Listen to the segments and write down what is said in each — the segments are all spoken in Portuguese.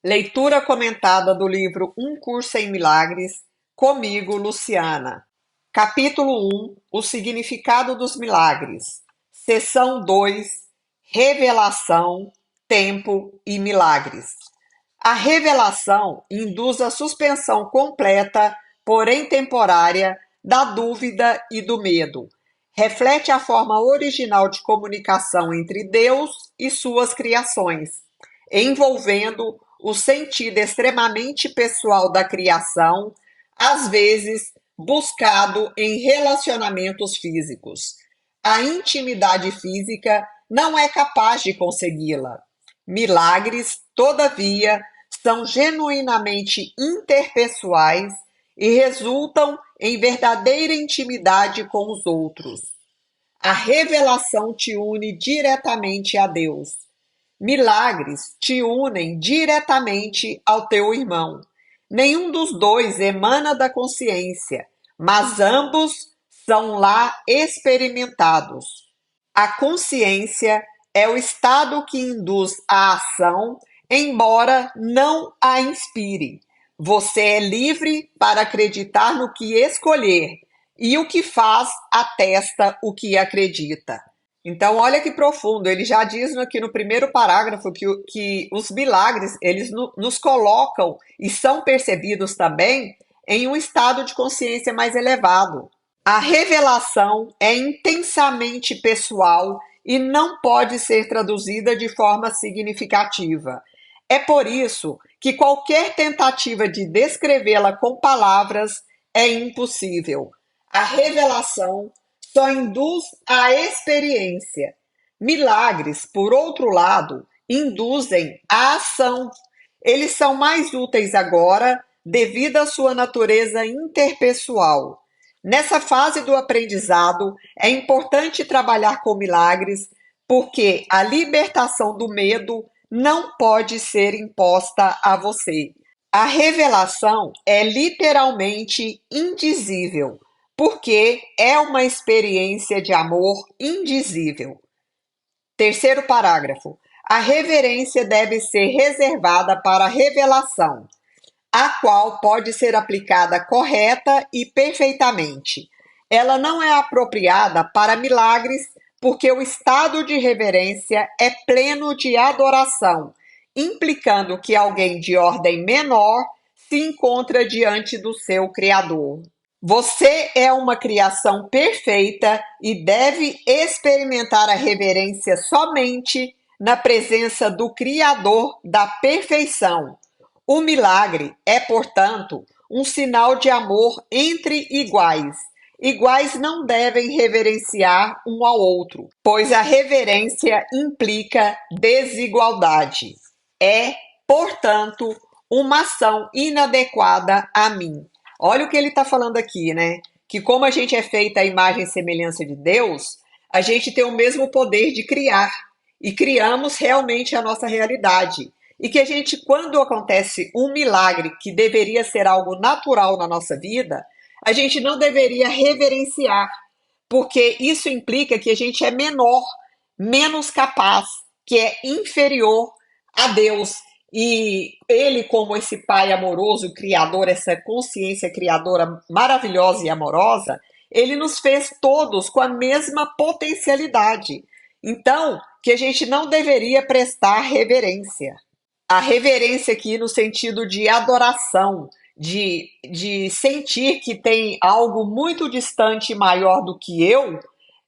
Leitura comentada do livro Um Curso em Milagres, comigo, Luciana. Capítulo 1: O significado dos milagres. Seção 2: Revelação, tempo e milagres. A revelação induz a suspensão completa, porém temporária, da dúvida e do medo. Reflete a forma original de comunicação entre Deus e suas criações, envolvendo o sentido extremamente pessoal da criação, às vezes buscado em relacionamentos físicos. A intimidade física não é capaz de consegui-la. Milagres, todavia, são genuinamente interpessoais e resultam em verdadeira intimidade com os outros. A revelação te une diretamente a Deus. Milagres te unem diretamente ao teu irmão. Nenhum dos dois emana da consciência, mas ambos são lá experimentados. A consciência é o estado que induz a ação, embora não a inspire. Você é livre para acreditar no que escolher, e o que faz atesta o que acredita. Então, olha que profundo, ele já diz aqui no primeiro parágrafo que os milagres, eles nos colocam e são percebidos também em um estado de consciência mais elevado. A revelação é intensamente pessoal e não pode ser traduzida de forma significativa. É por isso que qualquer tentativa de descrevê-la com palavras é impossível. A revelação só induz a experiência. Milagres, por outro lado, induzem a ação. Eles são mais úteis agora devido à sua natureza interpessoal. Nessa fase do aprendizado, é importante trabalhar com milagres, porque a libertação do medo não pode ser imposta a você. A revelação é literalmente indizível, porque é uma experiência de amor indizível. Terceiro parágrafo. A reverência deve ser reservada para a revelação, a qual pode ser aplicada correta e perfeitamente. Ela não é apropriada para milagres, porque o estado de reverência é pleno de adoração, implicando que alguém de ordem menor se encontra diante do seu Criador. Você é uma criação perfeita e deve experimentar a reverência somente na presença do Criador da perfeição. O milagre é, portanto, um sinal de amor entre iguais. Iguais não devem reverenciar um ao outro, pois a reverência implica desigualdade. É, portanto, uma ação inadequada a mim. Olha o que ele está falando aqui, né? Que como a gente é feita à imagem e semelhança de Deus, a gente tem o mesmo poder de criar. E criamos realmente a nossa realidade. E que a gente, quando acontece um milagre que deveria ser algo natural na nossa vida, a gente não deveria reverenciar, porque isso implica que a gente é menor, menos capaz, que é inferior a Deus. E ele, como esse pai amoroso, criador, essa consciência criadora maravilhosa e amorosa, ele nos fez todos com a mesma potencialidade. Então, que a gente não deveria prestar reverência. A reverência aqui no sentido de adoração, de sentir que tem algo muito distante e maior do que eu,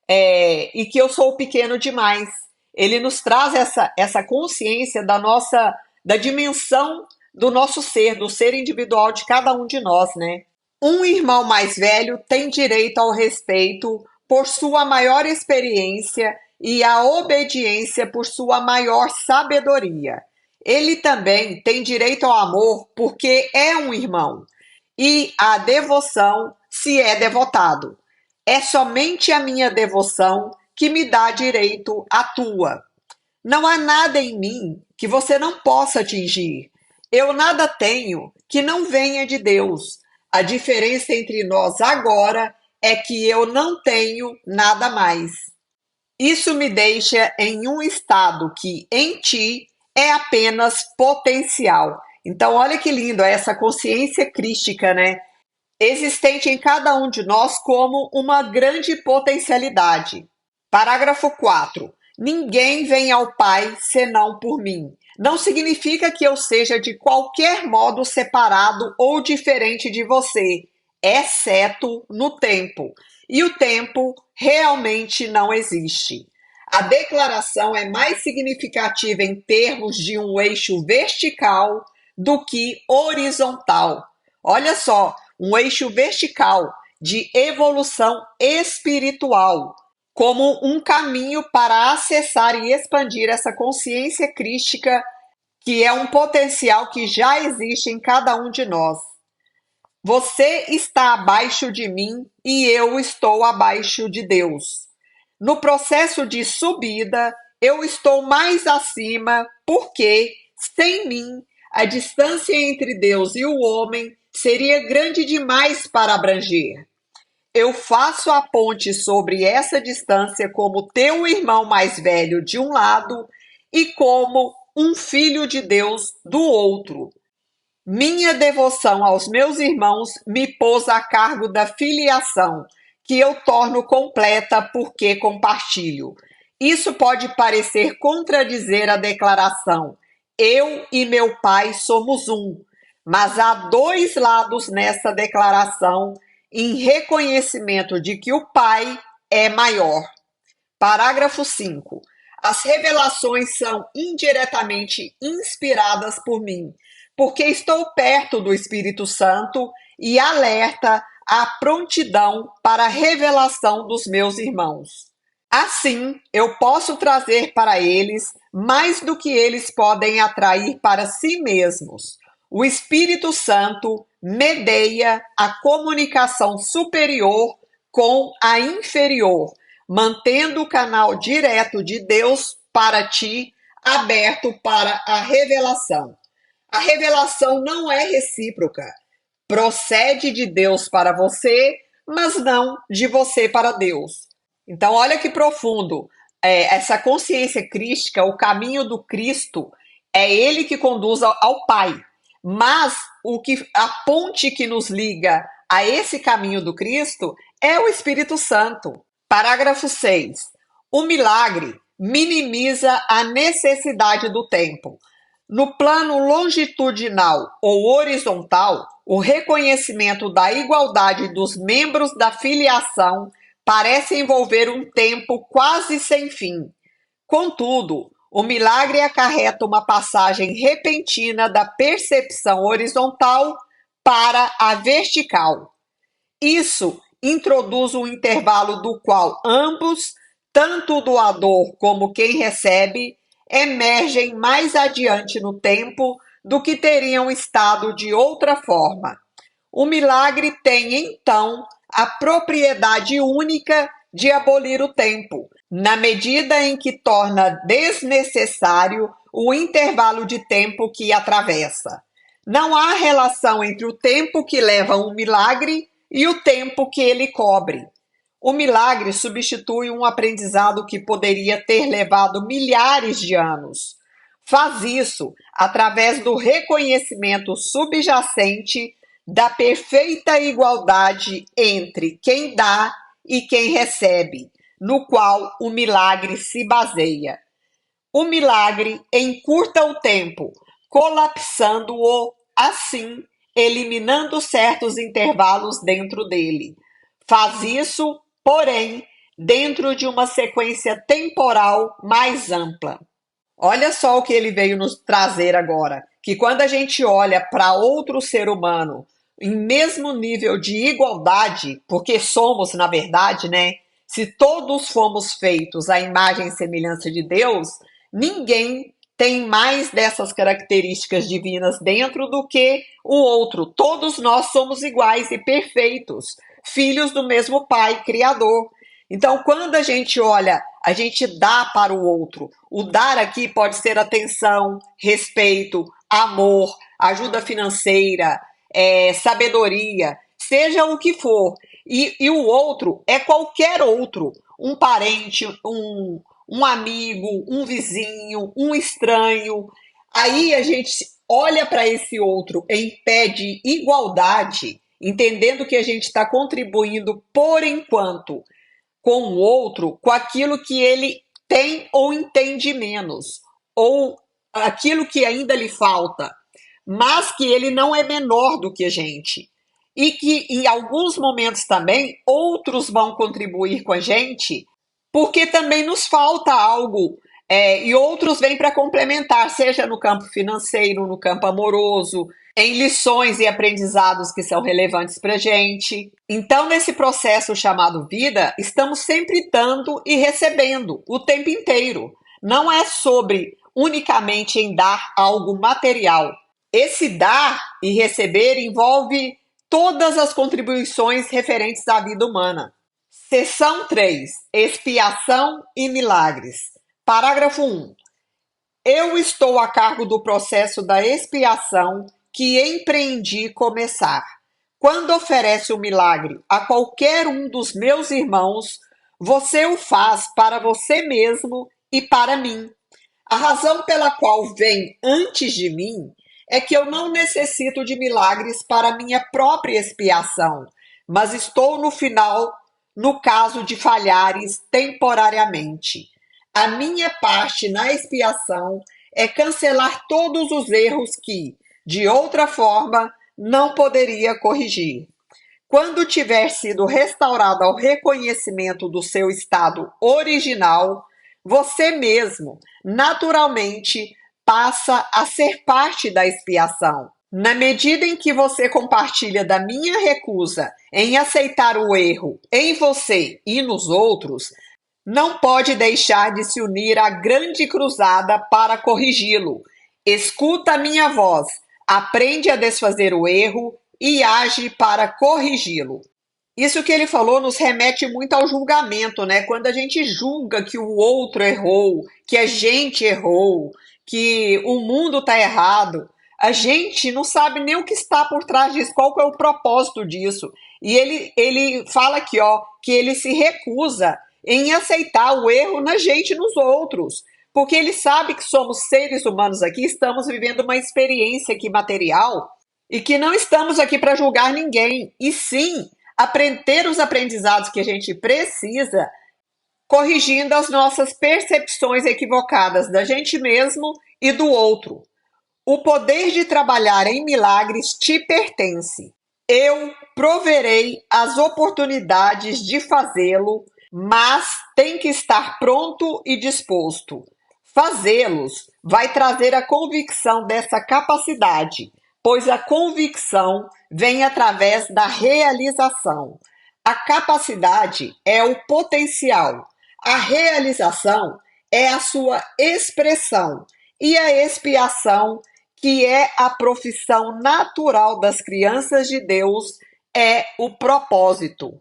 e que eu sou pequeno demais. Ele nos traz essa consciência da dimensão do nosso ser, do ser individual de cada um de nós, né? Um irmão mais velho tem direito ao respeito por sua maior experiência e à obediência por sua maior sabedoria. Ele também tem direito ao amor porque é um irmão, e à devoção se é devotado. É somente a minha devoção que me dá direito à tua. Não há nada em mim que você não possa atingir. Eu nada tenho que não venha de Deus. A diferença entre nós agora é que eu não tenho nada mais. Isso me deixa em um estado que, em ti, é apenas potencial. Então, olha que lindo essa consciência crística, né? Existente em cada um de nós como uma grande potencialidade. Parágrafo 4. Ninguém vem ao Pai senão por mim. Não significa que eu seja de qualquer modo separado ou diferente de você, exceto no tempo. E o tempo realmente não existe. A declaração é mais significativa em termos de um eixo vertical do que horizontal. Olha só, um eixo vertical de evolução espiritual, como um caminho para acessar e expandir essa consciência crística, que é um potencial que já existe em cada um de nós. Você está abaixo de mim e eu estou abaixo de Deus. No processo de subida, eu estou mais acima, porque, sem mim, a distância entre Deus e o homem seria grande demais para abranger. Eu faço a ponte sobre essa distância como teu irmão mais velho de um lado e como um filho de Deus do outro. Minha devoção aos meus irmãos me pôs a cargo da filiação, que eu torno completa porque compartilho. Isso pode parecer contradizer a declaração: eu e meu pai somos um, mas há dois lados nessa declaração em reconhecimento de que o pai é maior. Parágrafo 5. As revelações são indiretamente inspiradas por mim, porque estou perto do Espírito Santo e alerta à prontidão para a revelação dos meus irmãos. Assim, eu posso trazer para eles mais do que eles podem atrair para si mesmos. O Espírito Santo medeia a comunicação superior com a inferior, mantendo o canal direto de Deus para ti aberto para a revelação. A revelação não é recíproca. Procede de Deus para você, mas não de você para Deus. Então, olha que profundo. Essa consciência crística, o caminho do Cristo, é ele que conduz ao Pai. Mas a ponte que nos liga a esse caminho do Cristo é o Espírito Santo. Parágrafo 6. O milagre minimiza a necessidade do tempo. No plano longitudinal ou horizontal, o reconhecimento da igualdade dos membros da filiação parece envolver um tempo quase sem fim. Contudo, o milagre acarreta uma passagem repentina da percepção horizontal para a vertical. Isso introduz um intervalo do qual ambos, tanto o doador como quem recebe, emergem mais adiante no tempo do que teriam estado de outra forma. O milagre tem, então, a propriedade única de abolir o tempo, na medida em que torna desnecessário o intervalo de tempo que atravessa. Não há relação entre o tempo que leva um milagre e o tempo que ele cobre. O milagre substitui um aprendizado que poderia ter levado milhares de anos. Faz isso através do reconhecimento subjacente da perfeita igualdade entre quem dá e quem recebe, no qual o milagre se baseia. O milagre encurta o tempo, colapsando-o assim, eliminando certos intervalos dentro dele. Faz isso, porém, dentro de uma sequência temporal mais ampla. Olha só o que ele veio nos trazer agora, que quando a gente olha para outro ser humano em mesmo nível de igualdade, porque somos, na verdade, né? Se todos fomos feitos à imagem e semelhança de Deus, ninguém tem mais dessas características divinas dentro do que o outro. Todos nós somos iguais e perfeitos, filhos do mesmo Pai Criador. Então, quando a gente olha, a gente dá para o outro. O dar aqui pode ser atenção, respeito, amor, ajuda financeira, sabedoria, seja o que for. E o outro é qualquer outro, um parente, um amigo, um vizinho, um estranho. Aí a gente olha para esse outro em pé de igualdade, entendendo que a gente está contribuindo por enquanto com o outro, com aquilo que ele tem ou entende menos, ou aquilo que ainda lhe falta, mas que ele não é menor do que a gente. E que em alguns momentos também outros vão contribuir com a gente, porque também nos falta algo, e outros vêm para complementar, seja no campo financeiro, no campo amoroso, em lições e aprendizados que são relevantes para a gente. Então, nesse processo chamado vida, estamos sempre dando e recebendo o tempo inteiro. Não é sobre unicamente em dar algo material. Esse dar e receber envolve todas as contribuições referentes à vida humana. Seção 3. Expiação e milagres. Parágrafo 1. Eu estou a cargo do processo da expiação que empreendi começar. Quando oferece o milagre a qualquer um dos meus irmãos, você o faz para você mesmo e para mim. A razão pela qual vem antes de mim é que eu não necessito de milagres para minha própria expiação, mas estou no final no caso de falhares temporariamente. A minha parte na expiação é cancelar todos os erros que, de outra forma, não poderia corrigir. Quando tiver sido restaurado ao reconhecimento do seu estado original, você mesmo, naturalmente, passa a ser parte da expiação. Na medida em que você compartilha da minha recusa em aceitar o erro em você e nos outros, não pode deixar de se unir à grande cruzada para corrigi-lo. Escuta a minha voz, aprende a desfazer o erro e age para corrigi-lo. Isso que ele falou nos remete muito ao julgamento, né? Quando a gente julga que o outro errou, que a gente errou, que o mundo está errado, a gente não sabe nem o que está por trás disso, qual que é o propósito disso. E ele fala aqui, ó, que ele se recusa em aceitar o erro na gente e nos outros, porque ele sabe que somos seres humanos aqui, estamos vivendo uma experiência aqui material e que não estamos aqui para julgar ninguém, e sim aprender os aprendizados que a gente precisa, corrigindo as nossas percepções equivocadas da gente mesmo e do outro. O poder de trabalhar em milagres te pertence. Eu proverei as oportunidades de fazê-lo, mas tem que estar pronto e disposto. Fazê-los vai trazer a convicção dessa capacidade, pois a convicção vem através da realização. A capacidade é o potencial, a realização é a sua expressão e a expiação, que é a profissão natural das crianças de Deus, é o propósito.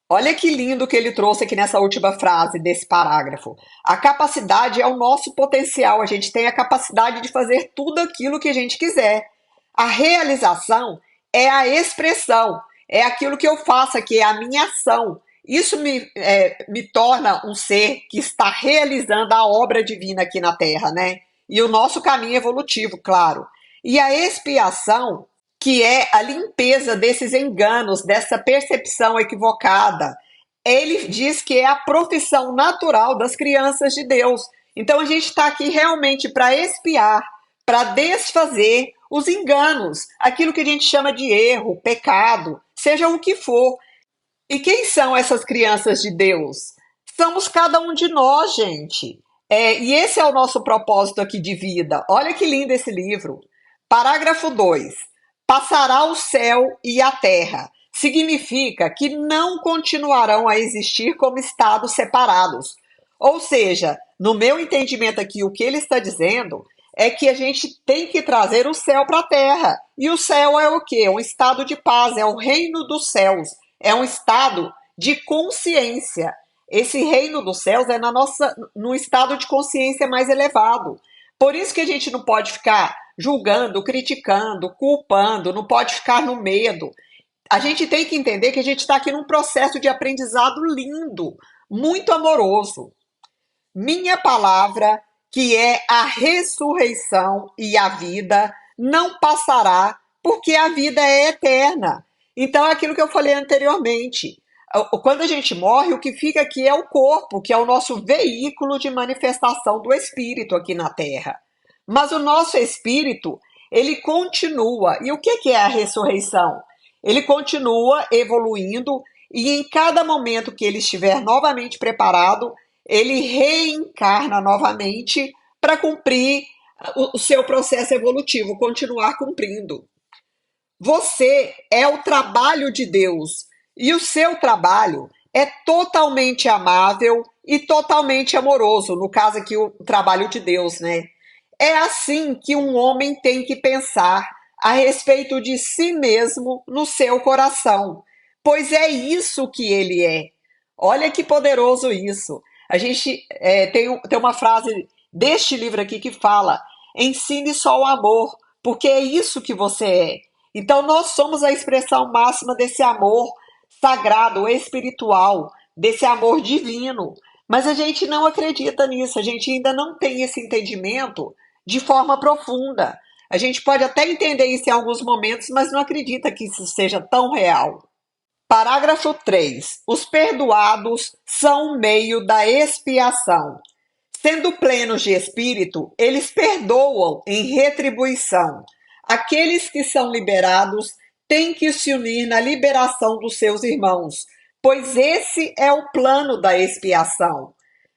Olha que lindo que ele trouxe aqui nessa última frase desse parágrafo. A capacidade é o nosso potencial, a gente tem a capacidade de fazer tudo aquilo que a gente quiser. A realização é a expressão, é aquilo que eu faço aqui, é a minha ação. Isso me torna um ser que está realizando a obra divina aqui na Terra, né? E o nosso caminho evolutivo, claro. E a expiação, que é a limpeza desses enganos, dessa percepção equivocada. Ele diz que é a profissão natural das crianças de Deus. Então a gente está aqui realmente para expiar, para desfazer os enganos, aquilo que a gente chama de erro, pecado, seja o que for. E quem são essas crianças de Deus? Somos cada um de nós, gente. E esse é o nosso propósito aqui de vida. Olha que lindo esse livro. Parágrafo 2. Passará o céu e a terra. Significa que não continuarão a existir como estados separados. Ou seja, no meu entendimento aqui, o que ele está dizendo é que a gente tem que trazer o céu para a terra. E o céu é o quê? É um estado de paz, é o reino dos céus. É um estado de consciência. Esse reino dos céus é no estado de consciência mais elevado. Por isso que a gente não pode ficar julgando, criticando, culpando, não pode ficar no medo. A gente tem que entender que a gente está aqui num processo de aprendizado lindo, muito amoroso. minha palavra, que é a ressurreição e a vida, não passará, porque a vida é eterna. Então, é aquilo que eu falei anteriormente. Quando a gente morre, o que fica aqui é o corpo, que é o nosso veículo de manifestação do espírito aqui na Terra. Mas o nosso espírito, ele continua. E o que é a ressurreição? Ele continua evoluindo e em cada momento que ele estiver novamente preparado, ele reencarna novamente para cumprir o seu processo evolutivo, continuar cumprindo. Você é o trabalho de Deus e o seu trabalho é totalmente amável e totalmente amoroso, no caso aqui o trabalho de Deus, né? É assim que um homem tem que pensar a respeito de si mesmo no seu coração, pois é isso que ele é. Olha que poderoso isso. A gente tem uma frase deste livro aqui que fala: ensine só o amor, porque é isso que você é. Então, nós somos a expressão máxima desse amor sagrado, espiritual, desse amor divino. Mas a gente não acredita nisso, a gente ainda não tem esse entendimento de forma profunda. A gente pode até entender isso em alguns momentos, mas não acredita que isso seja tão real. Parágrafo 3. Os perdoados são o meio da expiação. Sendo plenos de espírito, eles perdoam em retribuição. Aqueles que são liberados têm que se unir na liberação dos seus irmãos, pois esse é o plano da expiação.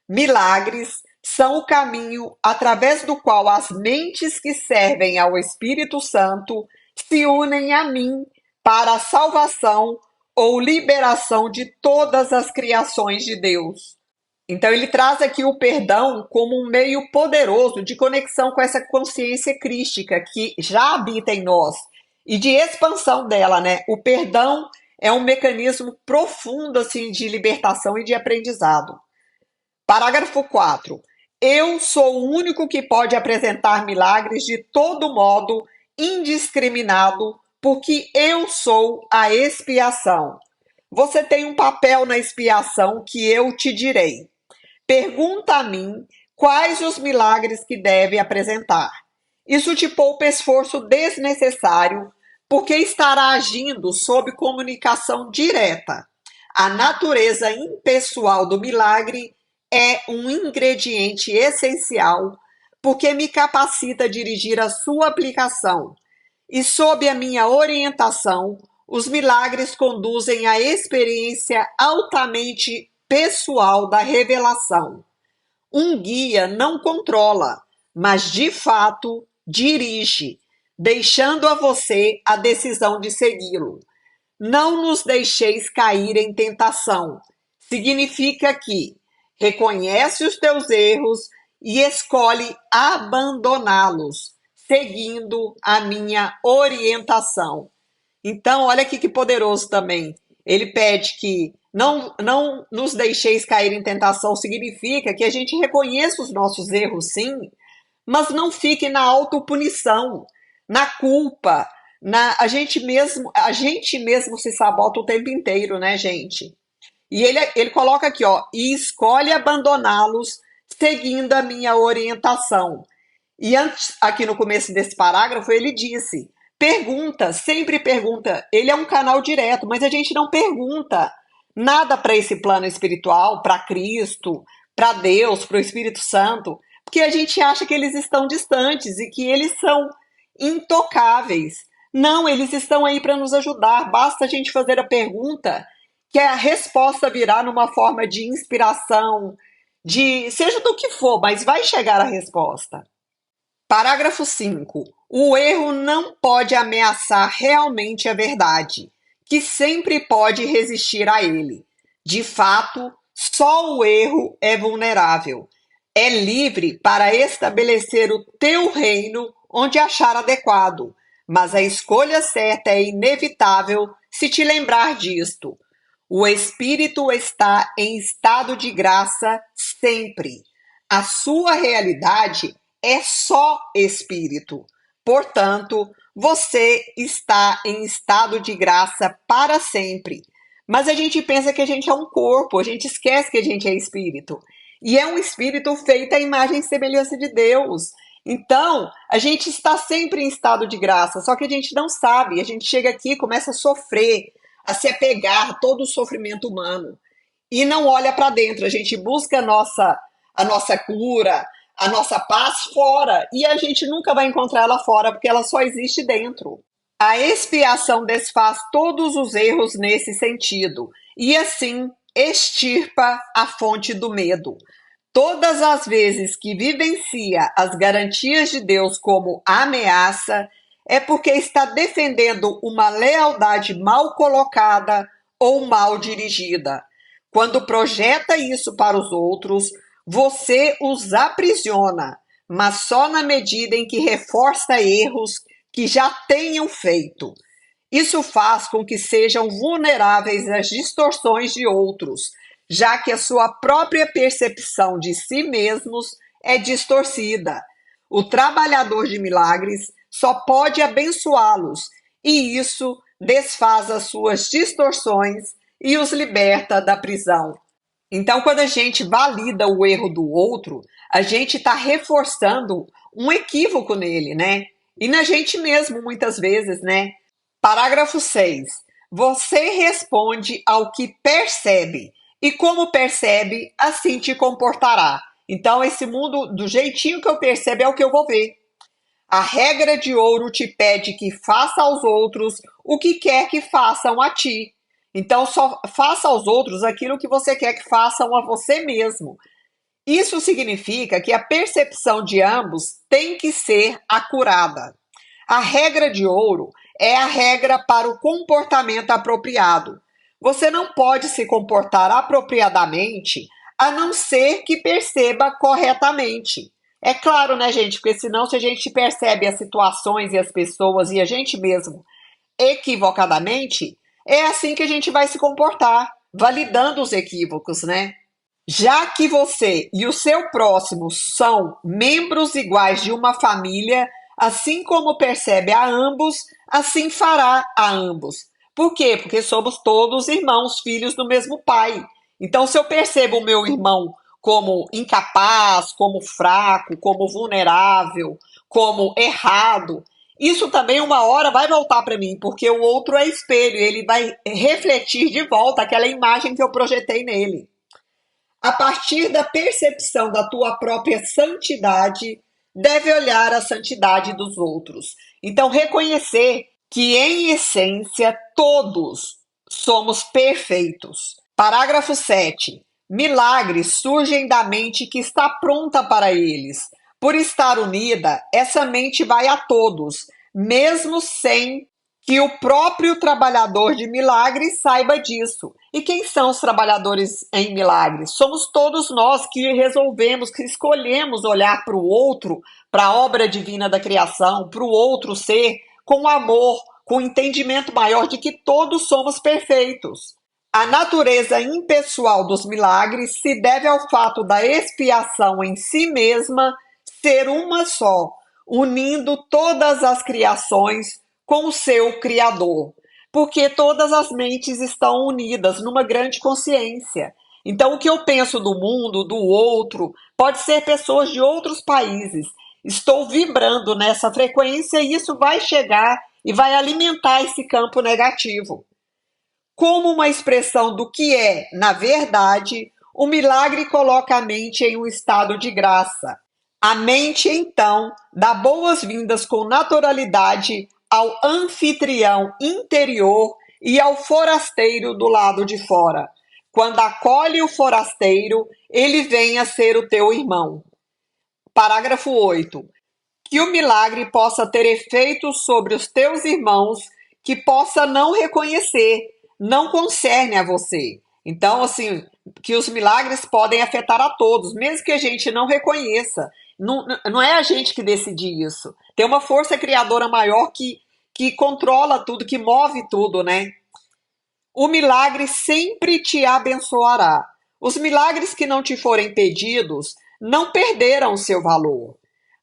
Milagres são o caminho através do qual as mentes que servem ao Espírito Santo se unem a mim para a salvação ou liberação de todas as criações de Deus. Então, ele traz aqui o perdão como um meio poderoso de conexão com essa consciência crística que já habita em nós e de expansão dela, né? O perdão é um mecanismo profundo assim de libertação e de aprendizado. Parágrafo 4. Eu sou o único que pode apresentar milagres de todo modo, indiscriminado, porque eu sou a expiação. Você tem um papel na expiação que eu te direi. Pergunta a mim quais os milagres que deve apresentar. Isso te poupa esforço desnecessário, porque estará agindo sob comunicação direta. A natureza impessoal do milagre é um ingrediente essencial, porque me capacita a dirigir a sua aplicação. E sob a minha orientação, os milagres conduzem à experiência altamente pessoal da revelação. Um guia não controla, mas de fato dirige, deixando a você a decisão de segui-lo. Não nos deixeis cair em tentação. Significa que reconhece os teus erros e escolhe abandoná-los, seguindo a minha orientação. Então, olha aqui que poderoso também. Ele pede que não nos deixeis cair em tentação, significa que a gente reconheça os nossos erros, sim, mas não fique na autopunição, na culpa, a gente mesmo se sabota o tempo inteiro, né, gente? E ele coloca aqui, ó, e escolhe abandoná-los seguindo a minha orientação. E antes, aqui no começo desse parágrafo, ele disse: pergunta, sempre pergunta. Ele é um canal direto, mas a gente não pergunta nada para esse plano espiritual, para Cristo, para Deus, para o Espírito Santo, porque a gente acha que eles estão distantes e que eles são intocáveis. Não, eles estão aí para nos ajudar. Basta a gente fazer a pergunta, que a resposta virá numa forma de inspiração, de seja do que for, mas vai chegar a resposta. Parágrafo 5. O erro não pode ameaçar realmente a verdade, que sempre pode resistir a ele. De fato, só o erro é vulnerável. É livre para estabelecer o teu reino onde achar adequado, mas a escolha certa é inevitável se te lembrar disto. O espírito está em estado de graça sempre. A sua realidade é só espírito. Portanto, você está em estado de graça para sempre. Mas a gente pensa que a gente é um corpo, a gente esquece que a gente é espírito. E é um espírito feito à imagem e semelhança de Deus. Então, a gente está sempre em estado de graça, só que a gente não sabe. A gente chega aqui e começa a sofrer, a se apegar a todo o sofrimento humano e não olha para dentro. A gente busca a nossa cura, a nossa paz fora e a gente nunca vai encontrar ela fora porque ela só existe dentro. A expiação desfaz todos os erros nesse sentido e assim extirpa a fonte do medo. Todas as vezes que vivencia as garantias de Deus como ameaça, é porque está defendendo uma lealdade mal colocada ou mal dirigida. Quando projeta isso para os outros, você os aprisiona, mas só na medida em que reforça erros que já tenham feito. Isso faz com que sejam vulneráveis às distorções de outros, já que a sua própria percepção de si mesmos é distorcida. O trabalhador de milagres só pode abençoá-los, e isso desfaz as suas distorções e os liberta da prisão. Então, quando a gente valida o erro do outro, a gente está reforçando um equívoco nele, né? E na gente mesmo, muitas vezes, né? Parágrafo 6. Você responde ao que percebe, e como percebe, assim te comportará. Então, esse mundo, do jeitinho que eu percebo, é o que eu vou ver. A regra de ouro te pede que faça aos outros o que quer que façam a ti. Então, só faça aos outros aquilo que você quer que façam a você mesmo. Isso significa que a percepção de ambos tem que ser acurada. A regra de ouro é a regra para o comportamento apropriado. Você não pode se comportar apropriadamente a não ser que perceba corretamente. É claro, né, gente? Porque senão, se a gente percebe as situações e as pessoas e a gente mesmo equivocadamente, é assim que a gente vai se comportar, validando os equívocos, né? Já que você e o seu próximo são membros iguais de uma família, assim como percebe a ambos, assim fará a ambos. Por quê? Porque somos todos irmãos, filhos do mesmo pai. Então, se eu percebo o meu irmão como incapaz, como fraco, como vulnerável, como errado, isso também uma hora vai voltar para mim, porque o outro é espelho, ele vai refletir de volta aquela imagem que eu projetei nele. A partir da percepção da tua própria santidade, deve olhar a santidade dos outros. Então, reconhecer que, em essência, todos somos perfeitos. Parágrafo 7. Milagres surgem da mente que está pronta para eles. Por estar unida, essa mente vai a todos, mesmo sem que o próprio trabalhador de milagres saiba disso. E quem são os trabalhadores em milagres? Somos todos nós que resolvemos, que escolhemos olhar para o outro, para a obra divina da criação, para o outro ser, com amor, com entendimento maior de que todos somos perfeitos. A natureza impessoal dos milagres se deve ao fato da expiação em si mesma ser uma só, unindo todas as criações com o seu Criador, porque todas as mentes estão unidas numa grande consciência. Então, o que eu penso do mundo, do outro, pode ser pessoas de outros países. Estou vibrando nessa frequência e isso vai chegar e vai alimentar esse campo negativo. Como uma expressão do que é, na verdade, o milagre coloca a mente em um estado de graça. A mente, então, dá boas-vindas com naturalidade ao anfitrião interior e ao forasteiro do lado de fora. Quando acolhe o forasteiro, ele vem a ser o teu irmão. Parágrafo 8. Que o milagre possa ter efeito sobre os teus irmãos que possa não reconhecer, não concerne a você. Então, assim, que os milagres podem afetar a todos, mesmo que a gente não reconheça. Não é a gente que decide isso. Tem uma força criadora maior que controla tudo, que move tudo, né? O milagre sempre te abençoará. Os milagres que não te forem pedidos não perderam seu valor.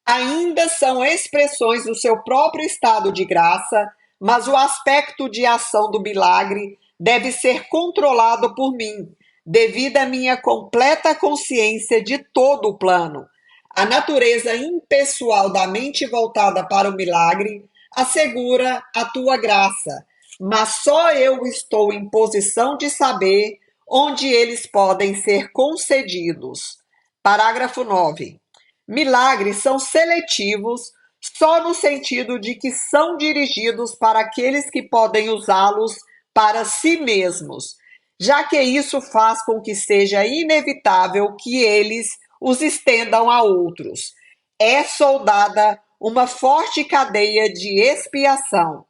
Ainda são expressões do seu próprio estado de graça, mas o aspecto de ação do milagre deve ser controlado por mim, devido à minha completa consciência de todo o plano. A natureza impessoal da mente voltada para o milagre assegura a tua graça, mas só eu estou em posição de saber onde eles podem ser concedidos. Parágrafo 9. Milagres são seletivos só no sentido de que são dirigidos para aqueles que podem usá-los para si mesmos, já que isso faz com que seja inevitável que eles os estendam a outros. É soldada uma forte cadeia de expiação.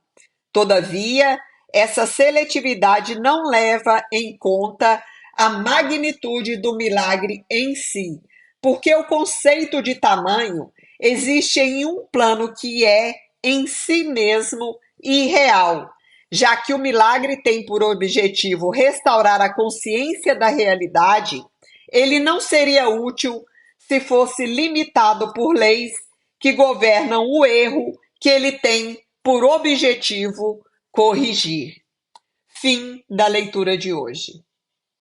Todavia, essa seletividade não leva em conta a magnitude do milagre em si, porque o conceito de tamanho existe em um plano que é, em si mesmo, irreal, já que o milagre tem por objetivo restaurar a consciência da realidade. Ele não seria útil se fosse limitado por leis que governam o erro que ele tem por objetivo corrigir. Fim da leitura de hoje.